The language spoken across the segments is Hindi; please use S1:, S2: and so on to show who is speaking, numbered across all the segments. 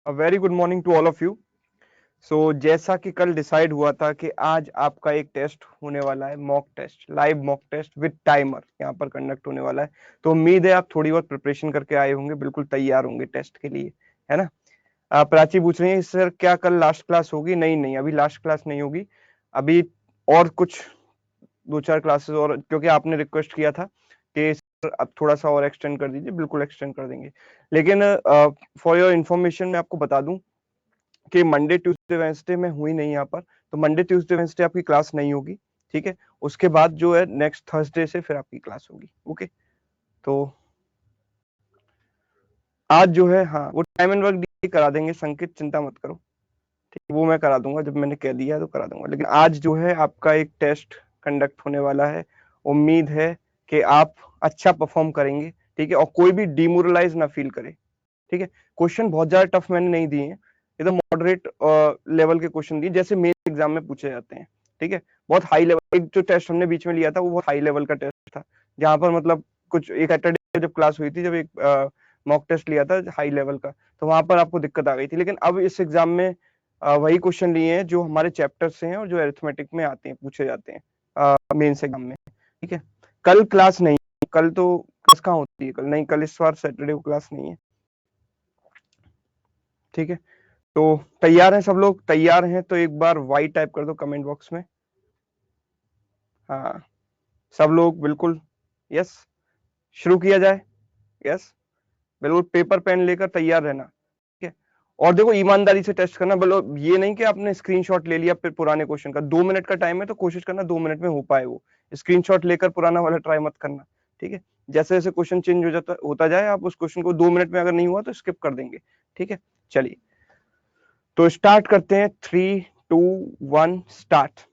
S1: Very good morning to all of you. So जैसा कि कल डिसाइड हुआ था कि आज आपका एक टेस्ट होने वाला है, mock test, live mock test with timer यहाँ पर कंडक्ट होने वाला है। तो उम्मीद है आप थोड़ी बहुत प्रिपरेशन करके आए होंगे, बिल्कुल तैयार होंगे टेस्ट के लिए, है ना। प्राची पूछ रही है सर क्या कल लास्ट क्लास होगी? नहीं नहीं, अभी लास्ट क्लास नहीं होगी। अभी और कुछ दो चार क्लासेस और, क्योंकि आपने रिक्वेस्ट किया था कि सर अब थोड़ा सा और एक्सटेंड कर दीजिए, बिल्कुल एक्सटेंड कर देंगे। लेकिन फॉर योर इन्फॉर्मेशन मैं आपको बता दूं कि मंडे ट्यूसडे वेंसडे में हुई नहीं यहाँ पर, तो मंडे ट्यूसडे वेंसडे आपकी क्लास नहीं होगी। ठीक है, उसके बाद जो है नेक्स्ट थर्सडे से फिर आपकी क्लास होगी। ओके, तो आज जो है, हाँ, वो टाइम एंड वर्क करा देंगे संकित, चिंता मत करो। ठीक है, वो मैं करा दूंगा, जब मैंने कह दिया है तो करा दूंगा। लेकिन आज जो है आपका एक टेस्ट कंडक्ट होने वाला है। उम्मीद है कि आप अच्छा परफॉर्म करेंगे। ठीक है, और कोई भी डिमोरलाइज ना फील करे। ठीक है, क्वेश्चन बहुत ज्यादा टफ मैंने नहीं दिए हैं, एकदम मॉडरेट लेवल के क्वेश्चन दिए जैसे मेन एग्जाम में पूछे जाते हैं। ठीक है, बहुत हाई लेवल, एक जो टेस्ट हमने बीच में लिया था वो बहुत हाई लेवल का टेस्ट था, जहां पर मतलब कुछ एक सैटरडे जब क्लास हुई थी, जब एक मॉक टेस्ट लिया था हाई लेवल का, तो वहां पर आपको दिक्कत आ गई थी। लेकिन अब इस एग्जाम में वही क्वेश्चन लिए हैं जो हमारे चैप्टर से हैं और जो अरिथमेटिक में आते हैं, पूछे जाते हैं मेंस एग्जाम में। ठीक है, कल क्लास नहीं, कल तो क्लास कहाँ होती है? कल नहीं, कल इस बार सैटरडे को क्लास नहीं है। ठीक है, तो तैयार हैं सब लोग? तैयार हैं तो एक बार वाई टाइप कर दो कमेंट बॉक्स में। हाँ, सब लोग बिल्कुल। यस, शुरू किया जाए। यस, बिल्कुल पेपर पेन लेकर तैयार रहना। ठीक है, और देखो ईमानदारी से टेस्ट करना, बोलो ये नहीं कि आपने स्क्रीनशॉट ले लिया फिर पुराने क्वेश्चन का। 2 मिनट का टाइम है तो कोशिश करना 2 मिनट में हो पाए वो। स्क्रीनशॉट लेकर पुराना वाला ट्राई मत करना। ठीक है, जैसे जैसे क्वेश्चन चेंज हो जाता होता जाए, आप उस क्वेश्चन को 2 मिनट में अगर नहीं हुआ तो स्किप कर देंगे। ठीक है, चलिए तो स्टार्ट करते हैं। 3 2 1 स्टार्ट।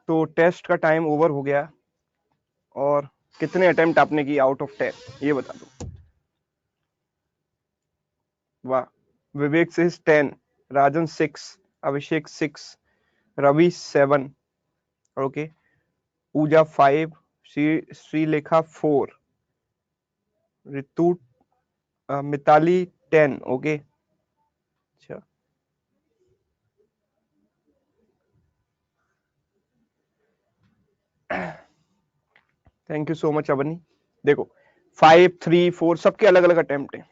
S1: तो टेस्ट का टाइम ओवर हो गया। और कितने अटेम्प्ट आपने किए आउट ऑफ 10 ये बता दो। वाह, विवेक से 10, राजन 6, अभिषेक 6, रवि 7, ओके, पूजा 5, श्रीलेखा 4, ऋतु मिताली 10, ओके। अच्छा, thank you so much Avani. देखो 5, 3, 4 सबके अलग अलग अटेम्प्ट हैं,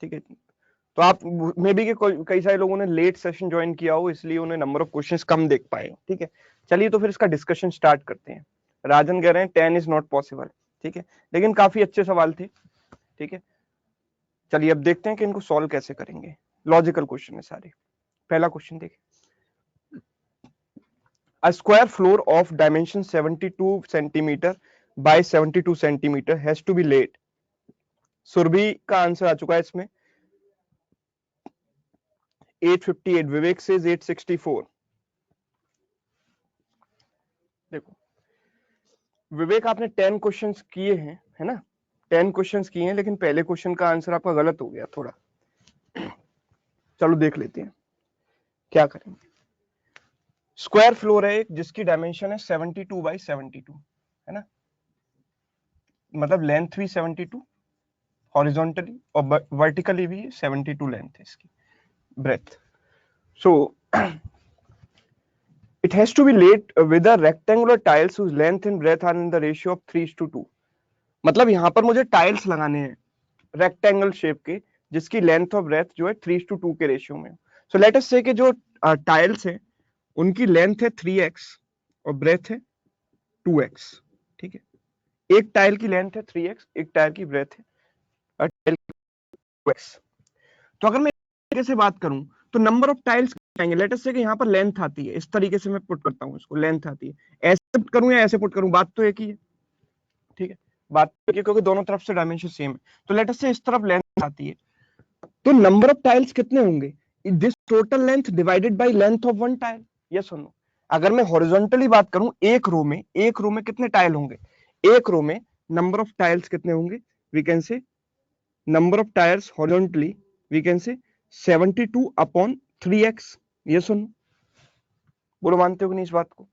S1: ठीक है। तो आप मे बी के कई सारे लोगों ने लेट सेशन ज्वाइन किया हो, इसलिए उन्हें नंबर ऑफ क्वेश्चंस कम देख पाए, ठीक है। चलिए तो फिर इसका डिस्कशन स्टार्ट करते हैं। राजन कह रहे हैं 10 इज नॉट पॉसिबल, ठीक है, लेकिन काफी अच्छे सवाल थे, ठीक है। चलिए अब देखते हैं कि इनको सॉल्व कैसे करेंगे। लॉजिकल क्वेश्चन है सारे। पहला क्वेश्चन देखिए, A square floor of dimension 72 centimeter by 72 centimeter has to be laid. Surabhi का आंसर आ चुका है इसमें 858, विवेक से 864। देखो विवेक आपने 10 क्वेश्चंस किए हैं, है ना, 10 क्वेश्चंस किए हैं, लेकिन पहले क्वेश्चन का आंसर आपका गलत हो गया थोड़ा। चलो देख लेते हैं क्या करेंगे। स्क्वायर फ्लोर है एक जिसकी डायमेंशन है 72 बाई 72, है ना, मतलब लेंथ भी 72 हॉरिजॉन्टली और वर्टिकली भी 72 लेंथ है इसकी, breath. So it has to be laid with a rectangular tiles whose length and breadth are in the ratio of 3:2। मतलब यहां पर मुझे टाइल्स लगाने हैं रेक्टेंगल शेप के जिसकी लेंथ और ब्रेथ जो है 3:2 के रेशियो में। सो लेट अस से कि जो टाइल्स है उनकी लेंथ है 3x और ब्रेथ है 2x, ठीक है। एक टाइल की लेंथ है 3x, एक टाइल की ब्रेथ है 2x। तो अगर मैं तरीके से बात करूं तो नंबर ऑफ टाइल्स आएंगे। लेट अस से कि यहाँ पर लेंथ आती है, इस तरीके से मैं पुट करता हूँ इसको, लेंथ आती है, ऐसे पुट करूं या ऐसे पुट करूं, बात तो एक ही है, ठीक है, बात तो एक ही, क्योंकि दोनों तरफ से डायमेंशन सेम है। तो लेट अस से इस तरफ लेंथ आती है, तो नंबर ऑफ टाइल्स कितने होंगे, this total length divided by length of one tile, yes और नो। अगर मैं हॉरिजॉन्टली बात करूं एक रो में कितने टाइल होंगे, एक रो में नंबर ऑफ टाइल्स कितने होंगे, we can say number of tires horizontally we can say 72 upon 3x, ये सुन बोलो, मानते हो कि नहीं इस बात को।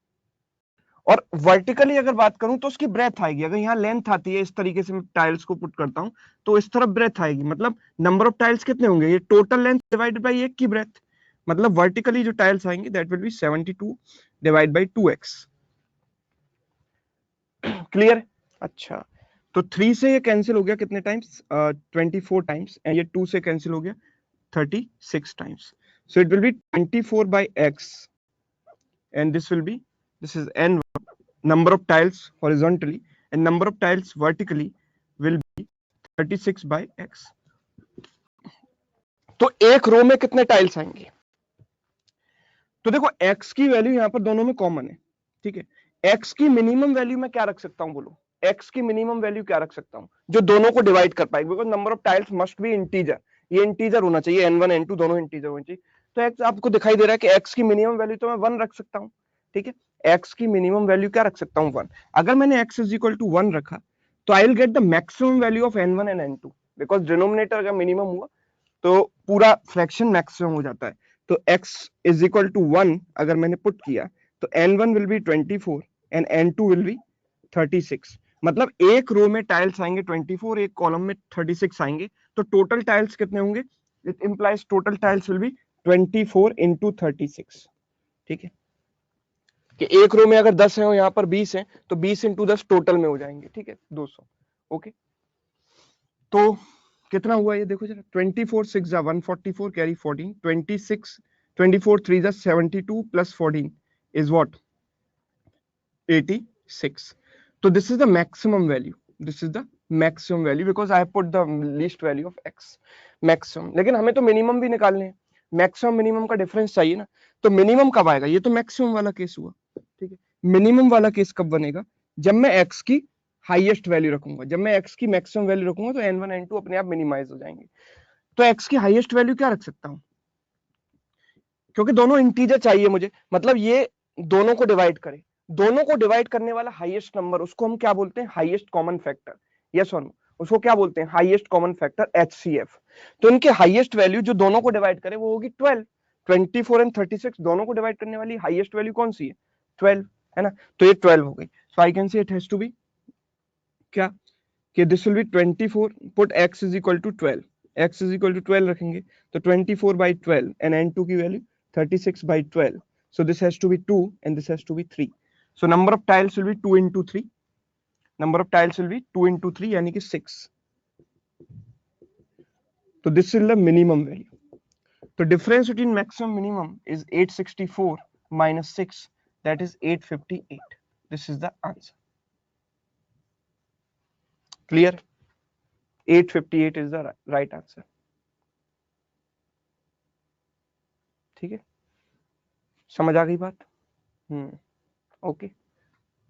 S1: और वर्टिकली अगर बात करूं तो उसकी ब्रेथ आएगी, अगर यहाँ लेंथ आती है इस तरीके से मैं टाइल्स को पुट करता हूं तो इस तरफ ब्रेथ आएगी, मतलब नंबर ऑफ टाइल्स कितने होंगे, ये टोटल लेंथ डिवाइडेड बाय एक की ब्रेथ, मतलब वर्टिकली जो टाइल्स आएंगे that will be 72 divide by 2x। Clear? अच्छा, तो 3 से ये कैंसिल हो गया कितने टाइम्स, 24 टाइम्स, एंड ये 2 से कैंसिल हो गया 36 times. So it will be 24 by x, and this is n number of tiles horizontally, and number of tiles vertically will be 36 by x. तो एक रो में कितने टाइल्स आएंगे, तो देखो x की वैल्यू यहां पर दोनों में कॉमन है, ठीक है। x की मिनिमम वैल्यू मैं क्या रख सकता हूं, बोलो x की मिनिमम वैल्यू क्या रख सकता हूं जो दोनों को डिवाइड कर पाएगी, because number of tiles must be integer, ये इंटीजर होना चाहिए, n1 n2 दोनों इंटीजर होने चाहिए। तो x आपको दिखाई दे रहा है कि x की मिनिमम वैल्यू तो मैं 1 रख सकता हूं, ठीक है। x की मिनिमम वैल्यू क्या रख सकता हूं, 1। अगर मैंने x इज इक्वल टू 1 रखा तो I will get the maximum value of n1 and n2, because denominator अगर मिनिमम हुआ तो पूरा फ्रैक्शन मैक्सिमम हो जाता है। तो x इज इक्वल टू 1 अगर मैंने पुट किया तो n1 will be 24 and n2 will be 36, मतलब एक रो में टाइल्स आएंगे 24, एक कॉलम में 36 आएंगे, तो टोटल टाइल्स कितने होंगे, it implies total tiles will be 24 into 36, ठीक है। कि एक रो में अगर 10 है और यहाँ पर 20 है तो 20 into 10 टोटल में हो जाएंगे, ठीक है, 200, ओके। तो कितना हुआ ये देखो जरा, 24 6 जा 144 कैरी 14, 26 24 3 जा 72 प्लस 14 इज व्हाट 86। तो this is the maximum value, this is the maximum value because I put the least value of x maximum. लेकिन हमें तो मिनिमम भी निकालने हैं, मैक्सिमम मिनिमम का डिफरेंस चाहिए ना, तो मिनिमम कब आएगा, ये तो मैक्सिमम वाला केस हुआ, ठीक है। मिनिमम वाला केस कब बनेगा, जब मैं x की हाईएस्ट वैल्यू रखूंगा, जब मैं x की मैक्सिमम वैल्यू रखूंगा तो n1 n2 अपने आप मिनिमाइज हो जाएंगे। तो x की हाईएस्ट वैल्यू क्या रख सकता हूं, क्योंकि दोनों इंटीजर चाहिए मुझे, मतलब ये दोनों को डिवाइड करे, दोनों को डिवाइड करने वाला हाईएस्ट नंबर, उसको हम क्या बोलते हैं, हाईएस्ट कॉमन फैक्टर। यस और नो, उसको क्या बोलते हैं, हाईएस्ट कॉमन फैक्टर, HCF। तो इनके हाईएस्ट वैल्यू जो दोनों को डिवाइड करे वो होगी 12। 24 एंड 36 दोनों को डिवाइड करने वाली हाईएस्ट वैल्यू कौन सी है, 12, है ना। तो ये 12 हो गई। So I can say it has to be क्या, कि this will be 24, put x is equal to 12, x is equal to 12 रखेंगे तो 24/12 एंड n2 की value 36/12। So this has to be 2 and this has to be 3. So number of tiles will be 2 into 3. Number of tiles will be 2 into 3 यानी कि 6. So this is the minimum value. The difference between maximum minimum is 864 minus 6, that is 858. This is the answer. Clear? 858 is the right answer. ठीक है, समझ आ गई बात? ओके।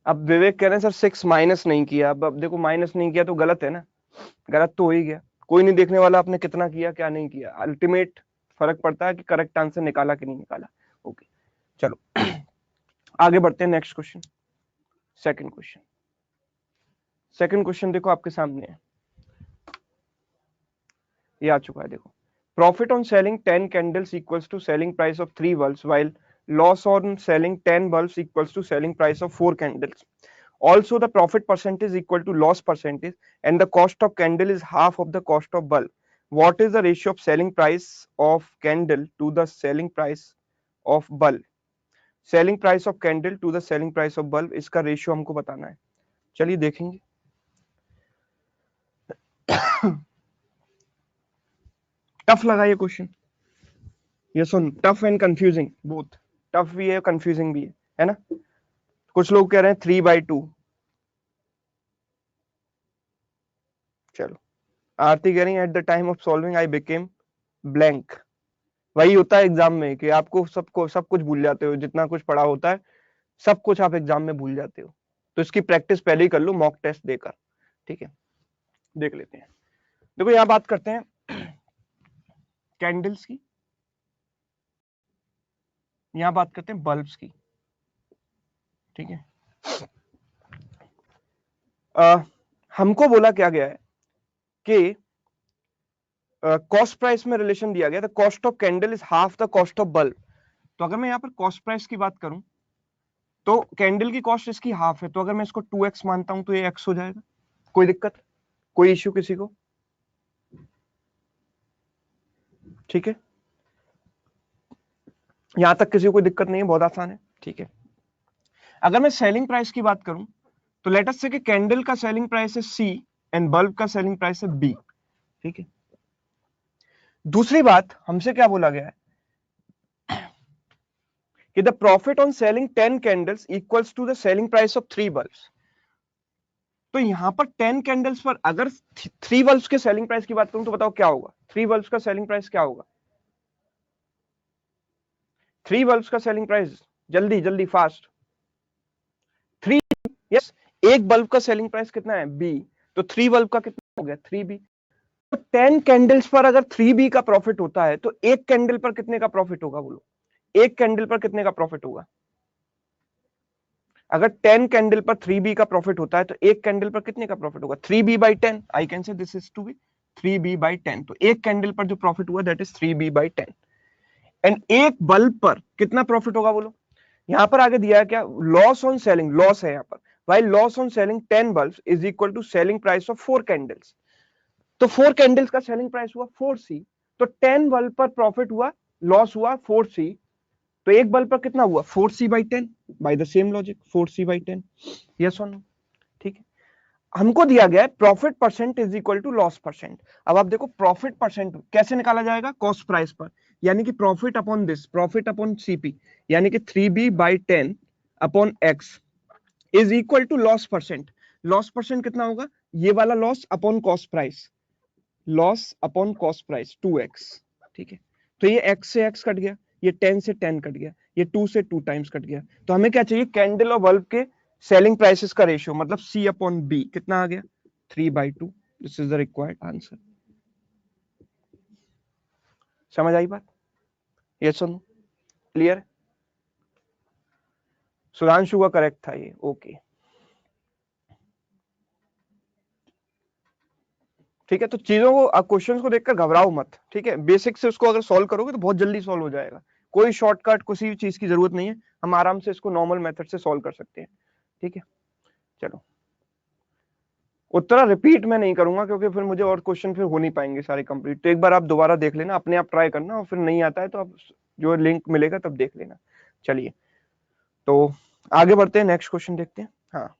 S1: अब विवेक कह रहे हैं सर 6 माइनस नहीं किया। अब देखो माइनस नहीं किया तो गलत है ना, गलत तो हो ही गया। कोई नहीं देखने वाला आपने कितना किया क्या नहीं किया, अल्टीमेट फर्क पड़ता है कि करेक्ट आंसर निकाला कि नहीं निकाला। ओके चलो आगे बढ़ते हैं। Next question, second question. Second question देखो आपके सामने है, ये आ चुका है। देखो, profit on selling 10 candles equals to selling price of 3 bulbs while loss on selling 10 bulbs equals to selling price of 4 candles. Also, the profit percentage is equal to loss percentage and the cost of candle is half of the cost of bulb. What is the ratio of selling price of candle to the selling price of bulb? Selling price of candle to the selling price of bulb, इसका रेशियो हमको बताना है। चलिए देखेंगे। टफ लगा ये क्वेश्चन, ये सुन, tough and confusing both, tough भी है कंफ्यूजिंग भी है ना। कुछ लोग कह रहे हैं 3/2। चलो, आरती कह रही है at the time of solving I became blank. वही होता है एग्जाम में कि आपको सब कुछ भूल जाते हो, जितना कुछ पढ़ा होता है सब कुछ आप एग्जाम में भूल जाते हो। तो इसकी प्रैक्टिस पहले ही कर लो मॉक टेस्ट देकर, ठीक है। देख लेते हैं। देखो यहां बात करते हैं कैंडल्स की, यहां बात करते हैं बल्ब्स की, ठीक है। हमको बोला क्या गया है कि कॉस्ट प्राइस में रिलेशन दिया गया, the cost of candle is half the cost of bulb. तो अगर मैं यहाँ पर कॉस्ट प्राइस की बात करूं तो कैंडल की कॉस्ट इसकी हाफ है, तो अगर मैं इसको 2x मानता हूं तो ये x हो जाएगा। कोई दिक्कत, कोई इश्यू किसी को? ठीक है, यहां तक किसी को कोई दिक्कत नहीं है, बहुत आसान है, ठीक है। अगर मैं सेलिंग प्राइस की बात करूं तो लेट अस से कि कैंडल का सेलिंग प्राइस है C एंड बल्ब का सेलिंग प्राइस है B, ठीक है। दूसरी बात हमसे क्या बोला गया है कि the profit on selling 10 candles equals to the selling price of 3 bulbs. तो यहां पर 10 कैंडल्स पर अगर 3 बल्ब्स के सेलिंग प्राइस की बात करूं तो बताओ क्या होगा, 3 बल्ब्स का सेलिंग प्राइस क्या होगा? 3 बल्ब्स का सेलिंग प्राइस, जल्दी जल्दी फास्ट, 3, यस। एक बल्ब का सेलिंग प्राइस कितना है B, तो 3 बल्ब का कितना हो गया 3B। तो 10 कैंडल्स पर अगर 3B का प्रॉफिट होता है तो एक कैंडल पर कितने का प्रॉफिट होगा, बोलो एक कैंडल पर कितने का प्रॉफिट होगा? अगर 10 कैंडल पर 3B का प्रॉफिट होता है तो एक कैंडल पर कितने का प्रॉफिट होगा? 3B/10। I can say this is to be 3B/10। तो एक कैंडल पर जो प्रॉफिट हुआ दैट इज 3B/10। एंड एक बल्ब पर कितना प्रॉफिट होगा बोलो? यहां पर आगे दिया है क्या, लॉस ऑन सेलिंग, लॉस है यहां पर, while loss on selling 10 bulbs is equal to selling price of 4 candles। तो 4 कैंडल्स का सेलिंग प्राइस हुआ 4C, तो 10 बल्ब पर प्रॉफिट हुआ, लॉस हुआ 4C, तो एक बल्ब पर कितना हुआ 4C/10, by the same logic 4C/10। Yes और नो, ठीक है। हमको दिया गया है profit percent is equal to loss percent. अब आप देखो प्रॉफिट परसेंट कैसे निकाला जाएगा, कॉस्ट प्राइस पर, यानी कि profit upon this, profit upon CP, यानी कि 3B/10 upon x is equal to loss percent. Loss percent कितना होगा, ये वाला loss upon cost price, loss upon cost price 2x, ठीक है। तो ये x से x कट गया, ये 10 से 10 कट गया, ये 2 से 2 टाइम्स कट गया। तो हमें क्या चाहिए, कैंडल और बल्ब के सेलिंग प्राइसेस का रेशियो, मतलब C/B कितना आ गया 3/2। This is the required answer. समझ आई बात? यस और नो, क्लियर? सुधांशु का करेक्ट था ये, ओके ठीक है। तो चीजों को, क्वेश्चंस को देखकर घबराओ मत, ठीक है। बेसिक से उसको अगर सॉल्व करोगे तो बहुत जल्दी सॉल्व हो जाएगा, कोई शॉर्टकट किसी भी चीज की जरूरत नहीं है, हम आराम से इसको नॉर्मल मेथड से सॉल्व कर सकते हैं, ठीक है। चलो, उत्तर रिपीट मैं नहीं करूंगा क्योंकि फिर मुझे और क्वेश्चन फिर हो नहीं पाएंगे सारे कंप्लीट। तो एक बार आप दोबारा देख लेना, अपने आप ट्राई करना, और फिर नहीं आता है तो आप जो लिंक मिलेगा तब देख लेना। चलिए, तो आगे बढ़ते हैं, नेक्स्ट क्वेश्चन देखते हैं। हाँ,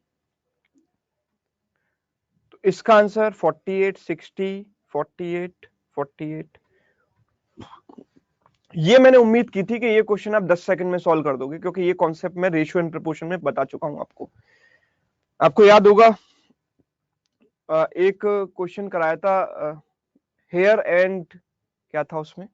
S1: तो इसका आंसर 48, 60, 48, 48। ये मैंने उम्मीद की थी कि ये क्वेश्चन आप 10 सेकंड में सॉल्व कर दोगे, क्योंकि ये कॉन्सेप्ट मैं रेशियो एंड प्रोपोर्शन में बता चुका हूं आपको। आपको याद होगा एक क्वेश्चन कराया था, हेयर एंड क्या था उसमें,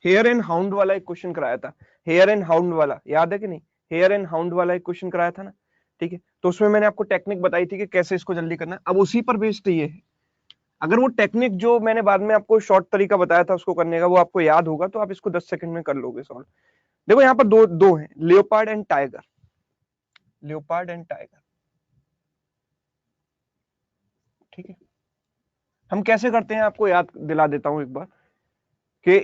S1: हेयर एंड हाउंड वाला एक क्वेश्चन कराया था, हेयर एंड हाउंड वाला, याद है कि नहीं? हेयर एंड हाउंड वाला एक क्वेश्चन कराया था ना, ठीक है। तो उसमें मैंने आपको टेक्निक बताई थी कि कैसे इसको जल्दी करना है, अब उसी पर बेस्ड ये है। अगर वो टेक्निक जो मैंने बाद में आपको शॉर्ट तरीका बताया था उसको करने का, वो आपको याद होगा तो आप इसको 10 सेकंड में कर लोगे सॉल्व। देखो यहाँ पर दो दो हैं, leopard and tiger, leopard and tiger, ठीक है। हम कैसे करते हैं आपको याद दिला देता हूं एक बार कि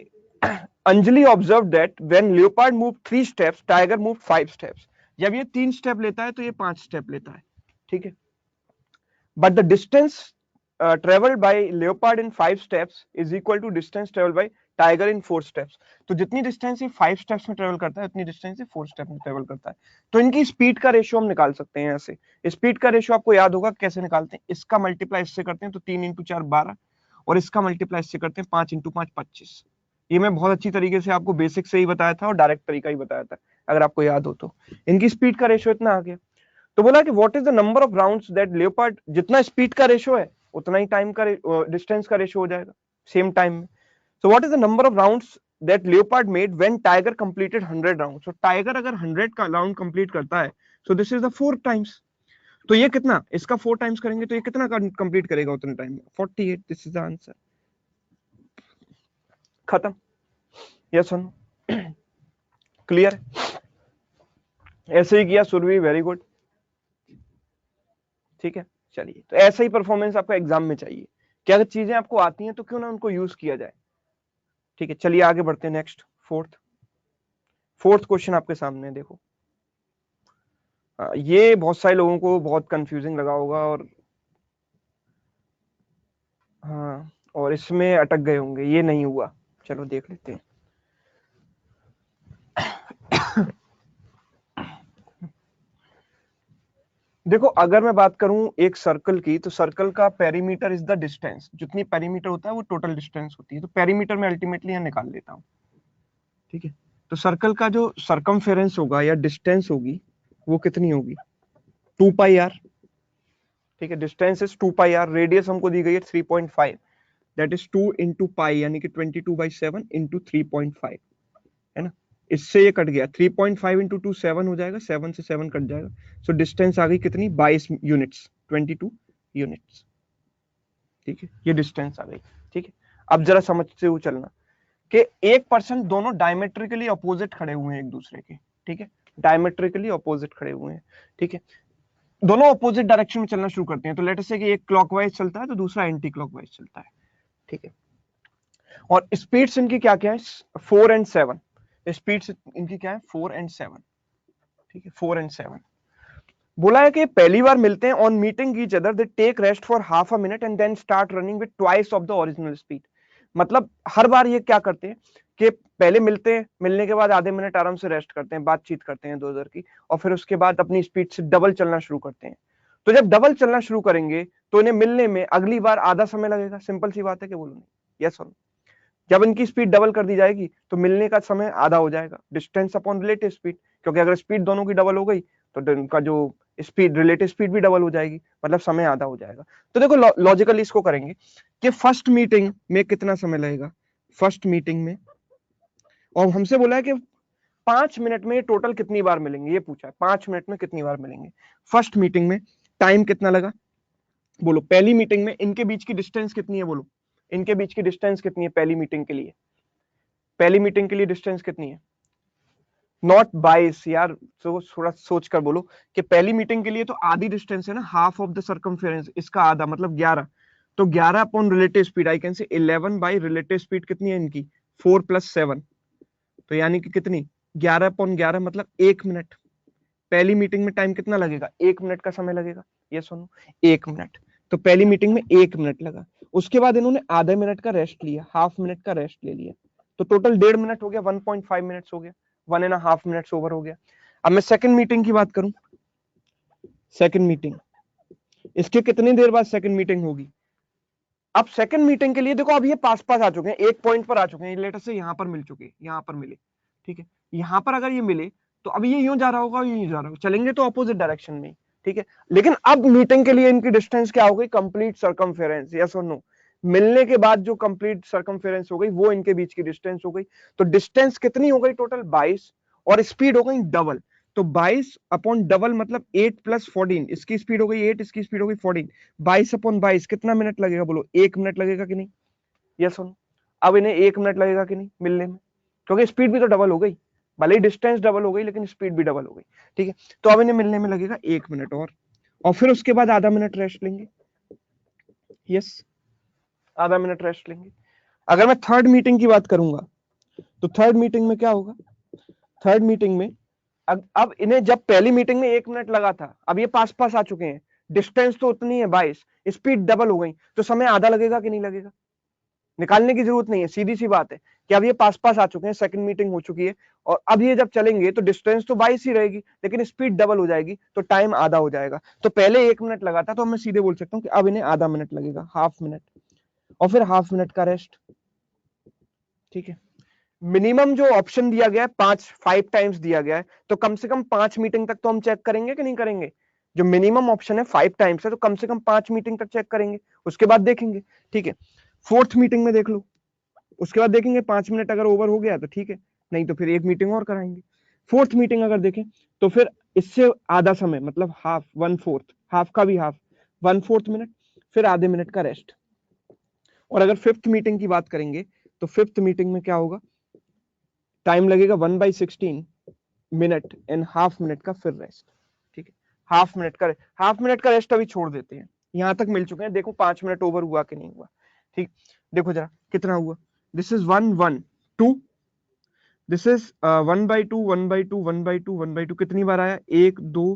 S1: Anjali observe that when leopard move 3 steps tiger move 5 steps. जब ये 3 स्टेप लेता है तो ये 5 स्टेप लेता है, ठीक है। But the distance travelled by leopard in 5 steps is equal to distance travelled by tiger in 4 steps. तो जितनी डिस्टेंस ये 5 स्टेप्स में ट्रेवल करता है उतनी डिस्टेंस ये 4 स्टेप में ट्रेवल करता है। तो इनकी स्पीड का रेशियो हम निकाल सकते हैं ऐसे। स्पीड का रेशियो आपको याद होगा कैसे निकालते हैं, इसका मल्टीप्लाई इससे करते हैं तो 3 इंटू 4 12, और इसका मल्टीप्लाई इससे करते हैं 5 इंटू 5 25। ये मैं बहुत अच्छी तरीके से आपको बेसिक से ही बताया था और डायरेक्ट तरीका ही बताया था, अगर आपको याद हो तो। इनकी स्पीड का रेशियो इतना आ गया। तो बोला कि what is the number of rounds that leopard, जितना स्पीड का रेशियो है उतना ही टाइम का डिस्टेंस का रेशियो हो जाएगा सेम टाइम में। So what is the number of rounds that leopard made when tiger completed 100 rounds. So tiger अगर 100 का राउंड कंप्लीट करता है, so this is the 4 times. तो ये कितना, इसका 4 टाइम्स करेंगे तो ये कितना कंप्लीट करेगा उतने टाइम में? 48। दिस इज द आंसर, खत्म। यस और नो? क्लियर? ऐसे ही किया सुरभि, वेरी गुड, ठीक है। चलिए, तो ऐसा ही परफॉर्मेंस आपका एग्जाम में चाहिए कि अगर चीजें आपको आती हैं तो क्यों ना उनको यूज किया जाए, ठीक है। चलिए आगे बढ़ते हैं, नेक्स्ट फोर्थ क्वेश्चन आपके सामने देखो। ये बहुत सारे लोगों को बहुत कंफ्यूजिंग लगा होगा, और हाँ, और इसमें अटक गए होंगे, ये नहीं हुआ। चलो देख लेते हैं। देखो, अगर मैं बात करूं एक सर्कल की, तो सर्कल का पेरीमीटर इज द डिस्टेंस, जितनी पेरीमीटर होता है वो टोटल डिस्टेंस होती है, तो पेरीमीटर में अल्टीमेटली यहां निकाल लेता हूं, ठीक है। तो सर्कल का जो सरकमफेरेंस होगा या डिस्टेंस होगी वो कितनी होगी? 2 पाई आर, ठीक है। Distance is 2 pi r, radius हमको दी गई है 3.5, दैट इज 2 इंटू पाई, यानी कि 22/7 इंटू 3.5, है ना। इससे ये कट गया, 3.5 इंटू 2 7 हो जाएगा, 7 से 7 कट जाएगा। सो डिस्टेंस आ गई कितनी? 22 यूनिट्स, 22 यूनिट्स, ठीक है। ये डिस्टेंस आ गई, ठीक है। अब जरा समझते हुए चलना कि एक पर्सन, दोनों डायमेट्रिकली अपोजिट खड़े हुए हैं एक दूसरे के, ठीक है। डायमेट्रिकली अपोजिट खड़े हुए हैं, ठीक है। दोनों अपोजिट डायरेक्शन में चलना शुरू करते हैं, तो लेट अस से कि एक क्लॉकवाइज चलता है तो दूसरा एंटी क्लॉकवाइज चलता है, ठीक है। और स्पीड्स इनकी क्या क्या है? 4 एंड 7। स्पीड्स इनकी क्या है? 4 एंड 7, ठीक है। 4 एंड 7। बोला है कि पहली बार मिलते हैं, on meeting each other they take rest for half a minute and then start running with twice of the original speed. मतलब हर बार ये क्या करते हैं कि पहले मिलते हैं, मिलने के बाद आधे मिनट आराम से रेस्ट करते हैं, बातचीत करते हैं 2 की, और फिर उसके बाद अपनी स्पीड से डबल चलना शुरू करते हैं। तो जब डबल चलना शुरू करेंगे तो इन्हें मिलने में अगली बार आधा समय लगेगा, सिंपल सी बात है कि बोलो नहीं, यस और नो? जब इनकी स्पीड डबल कर दी जाएगी तो मिलने का समय आधा हो जाएगा, डिस्टेंस अपॉन रिलेटिव स्पीड, क्योंकि अगर स्पीड दोनों की डबल हो गई तो इनका जो स्पीड, रिलेटिव स्पीड भी डबल हो जाएगी, मतलब समय आधा हो जाएगा। तो देखो लॉजिकली इसको करेंगे कि फर्स्ट मीटिंग में कितना समय लगेगा, फर्स्ट मीटिंग में, और हमसे बोला है कि 5 मिनट में टोटल कितनी बार मिलेंगे, ये पूछा है 5 मिनट में कितनी बार मिलेंगे। फर्स्ट मीटिंग में टाइम कितना लगा, बोलो। पहली मीटिंग में इनके बीच की डिस्टेंस कितनी है, बोलो। इनके बीच की डिस्टेंस कितनी है पहली मीटिंग के लिए? पहली मीटिंग के लिए डिस्टेंस कितनी है? नॉट 22 यार, तो थोड़ा सोच कर बोलो कि पहली मीटिंग के लिए तो आधी डिस्टेंस है ना, हाफ ऑफ द सर्कमफेरेंस, इसका आधा मतलब 11। तो 11 upon relative speed, I can से 11 बाई रिलेटिव स्पीड कितनी है इनकी? 4 + 7, तो यानी कि कितनी? 11 अपॉन 11 मतलब 1 मिनट। पहली मीटिंग में टाइम कितना लगेगा? 1 मिनट का समय लगेगा। ये सुनो, 1 मिनट। तो पहली मीटिंग में 1 मिनट लगा, उसके बाद इन्होंने आधे मिनट का रेस्ट लिया, हाफ मिनट का रेस्ट ले लिया, तो टोटल 1.5 मिनट हो गया, 1.5 मिनट्स हो गया, 1.5 मिनट्स ओवर हो गया। अब मैं सेकंड मीटिंग की बात करूं, सेकंड मीटिंग, इसके कितनी देर बाद सेकंड मीटिंग होगी? अब सेकंड मीटिंग के लिए देखो, अब ये पास पास आ चुके हैं, एक पॉइंट पर आ चुके हैं, लेटर से यहां पर मिल चुके हैं, यहां पर मिले, ठीक है। यहां पर अगर ये मिले तो अब ये यूं जा रहा होगा, यूं जा रहा होगा, चलेंगे तो ऑपोजिट डायरेक्शन में, ठीक है। लेकिन अब मीटिंग के लिए इनकी डिस्टेंस क्या हो गई? कंप्लीट सर्कमफेरेंस, यस और नो? मिलने के बाद जो कंप्लीट सर्कमफेरेंस हो गई वो इनके बीच की डिस्टेंस हो गई। तो डिस्टेंस कितनी हो गई टोटल? 22, और स्पीड हो गई डबल। तो 22 अपॉन डबल मतलब 8 + 14, इसकी स्पीड हो गई 8, इसकी स्पीड हो गई 14। 22 अपॉन 22 कितना मिनट लगेगा बोलो? 1 मिनट लगेगा कि नहीं? यस और नो? अब इन्हें 1 मिनट लगेगा कि नहीं मिलने में? क्योंकि स्पीड भी तो डबल हो गई, भले ही डिस्टेंस डबल हो गई लेकिन स्पीड भी डबल हो गई, ठीक है। तो अब इन्हें मिलने में लगेगा 1 मिनट और फिर उसके बाद आधा मिनट रेस्ट लेंगे। यस, आधा मिनट रेस्ट लेंगे। अगर मैं थर्ड मीटिंग की बात करूंगा तो थर्ड मीटिंग में क्या होगा? थर्ड मीटिंग में अब इन्हें जब पहली मीटिंग में 1 मिनट लगा था, अब ये पास पास आ चुके हैं, डिस्टेंस तो उतनी है 22, स्पीड डबल हो गई, तो समय आधा लगेगा कि नहीं लगेगा? निकालने की जरूरत नहीं है, सीधी सी बात है कि अब ये पास पास आ चुके हैं, सेकंड मीटिंग हो चुकी है, और अब ये जब चलेंगे तो डिस्टेंस तो 22 ही रहेगी लेकिन स्पीड डबल हो जाएगी, तो टाइम आधा हो जाएगा। तो पहले 1 मिनट लगा था, तो मैं सीधे बोल सकता हूँ कि अब इन्हें आधा मिनट लगेगा, हाफ मिनट, और फिर हाफ मिनट का रेस्ट, ठीक है। मिनिमम जो ऑप्शन दिया गया है 5 टाइम्स दिया गया है, तो कम से कम 5 मीटिंग तक तो हम चेक करेंगे कि नहीं करेंगे? जो मिनिमम ऑप्शन है 5 टाइम्स है, तो कम से कम 5 मीटिंग तक चेक करेंगे, उसके बाद देखेंगे, ठीक है। फोर्थ मीटिंग में देख लो, उसके बाद देखेंगे 5 मिनट अगर ओवर हो गया तो ठीक है, नहीं तो फिर एक मीटिंग और कराएंगे। फोर्थ मीटिंग अगर देखें तो फिर इससे आधा समय मतलब हाफ, 1/4, हाफ का भी हाफ, 1/4 मिनट, फिर आधे मिनट का रेस्ट। और अगर फिफ्थ मीटिंग की बात करेंगे तो फिफ्थ मीटिंग में क्या होगा? टाइम लगेगा 1/16 मिनट एंड हाफ मिनट का फिर रेस्ट, ठीक है। हाफ मिनट का रेस्ट अभी छोड़ देते हैं, यहां तक मिल चुके हैं, देखो 5 मिनट ओवर हुआ कि नहीं हुआ, ठीक। देखो जरा कितना हुआ, दिस इज 1 1 2, दिस इज 1/2 1/2 1/2 1/2, कितनी बार आया? 1 2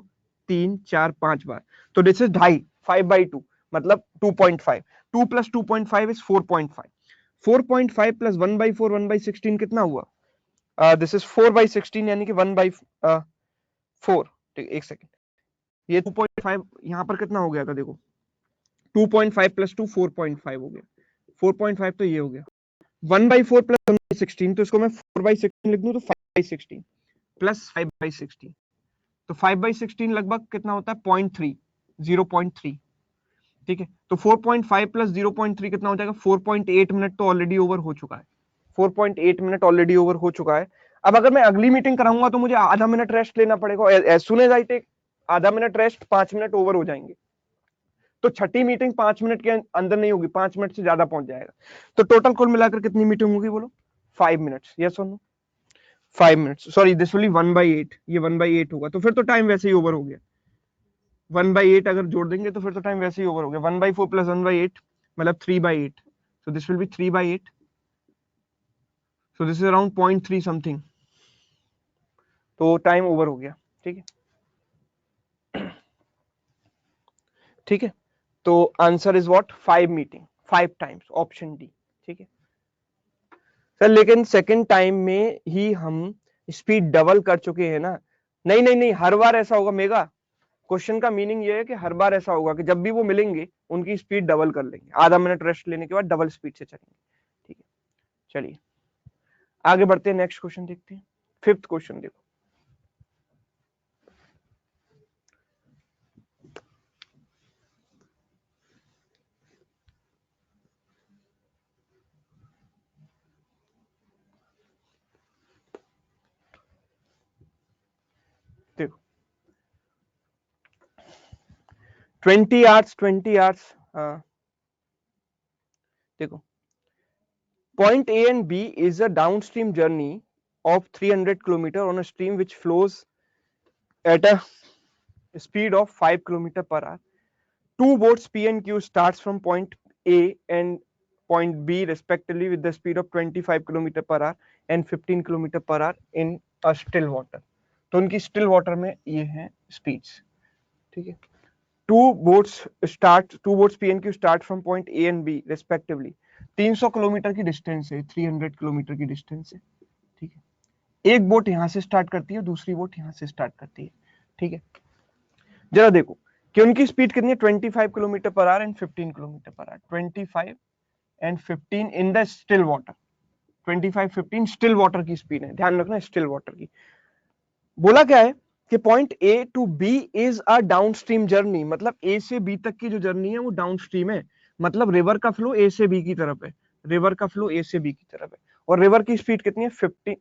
S1: 3 4 5 बार। तो दिस इज 2.5, 5/2 मतलब 2.5, 2 + 2.5 इज 4.5, 4.5 + 1/4 1/16 कितना हुआ? दिस इज 4/16 यानी कि 1/4, ठीक, एक सेकेंड, ये 2.5 यहाँ पर कितना हो गया था देखो, 2.5 + 2 4.5 हो गया, 4.5 तो ये हो गया, 1/4 + 1/16, तो इसको मैं 4/16 लिख दूं तो 5/16 + 5/16, तो 5/16 लगभग कितना होता है? 0.3, 0.3, ठीक है। तो 4.5 + 0.3 कितना हो जाएगा? 4.8 मिनट तो ऑलरेडी ओवर हो चुका है, 4.8 मिनट ऑलरेडी ओवर हो चुका है। अब अगर मैं अगली मीटिंग कराऊंगा तो मुझे आधा मिनट रेस्ट लेना पड़ेगा, as soon as I take आधा मिनट रेस्ट, 5 मिनट ओवर हो जाएंगे, तो छठी मीटिंग 5 मिनट के अंदर नहीं होगी, 5 मिनट से ज्यादा पहुंच जाएगा। तो टोटल कुल मिलाकर कितनी मीटिंग होगी बोलो? 5 मिनट्स, यस और no? 5 minutes, sorry this will be 1/8, ये 1/8 होगा, तो फिर तो टाइम वैसे ही ओवर हो गया, 1/8 अगर जोड़ देंगे तो फिर तो टाइम वैसे ही ओवर हो गया, 1/4 + 1/8 मतलब 3/8, so this will be 3/8, so this is around 0.3 something, तो टाइम ओवर हो गया, ठीक है, ठीक है। तो answer is what? 5 meeting, 5 times, option D, ठीक है सर। लेकिन सेकंड टाइम में ही हम स्पीड डबल कर चुके हैं ना? नहीं नहीं नहीं, हर बार ऐसा होगा मेगा, क्वेश्चन का मीनिंग ये है कि हर बार ऐसा होगा कि जब भी वो मिलेंगे उनकी स्पीड डबल कर लेंगे, आधा मिनट रेस्ट लेने के बाद डबल स्पीड से चलेंगे, ठीक है। चलिए आगे बढ़ते हैं, नेक्स्ट क्वेश्चन देखते हैं, फिफ्थ क्वेश्चन देखो। देखो 20 आवर्स, 20 आवर्स, हाँ देखो Point A and B is a downstream journey of 300 kilometer on a stream which flows at a speed of 5 kilometer per hour. Two boats P and Q starts from point A and point B respectively with the speed of 25 kilometer per hour and 15 kilometer per hour in a still water. तो उनकी स्टिल वाटर में ये है स्पीड्स, ठीक है. Two boats P and Q start from point A and B respectively. 300 kilometre की डिस्टेंस है, 300 किलोमीटर की डिस्टेंस है, ठीक है. एक बोट यहां से स्टार्ट करती है, दूसरी बोट यहां से स्टार्ट करती है, ठीक है. जरा देखो कि उनकी स्पीड कितनी है, 25 kilometre per hour and 15 kilometre per hour. 25 and 15 in the still water. 25-15 still water की स्पीड है, ध्यान रखना स्टिल वाटर की. बोला क्या है कि point A to B is a downstream journey, मतलब ए से बी तक की जो जर्नी है वो डाउनस्ट्रीम है, मतलब रिवर का फ्लो ए से बी की तरफ है, रिवर का फ्लो ए से बी की तरफ है. और रिवर की स्पीड कितनी है, 15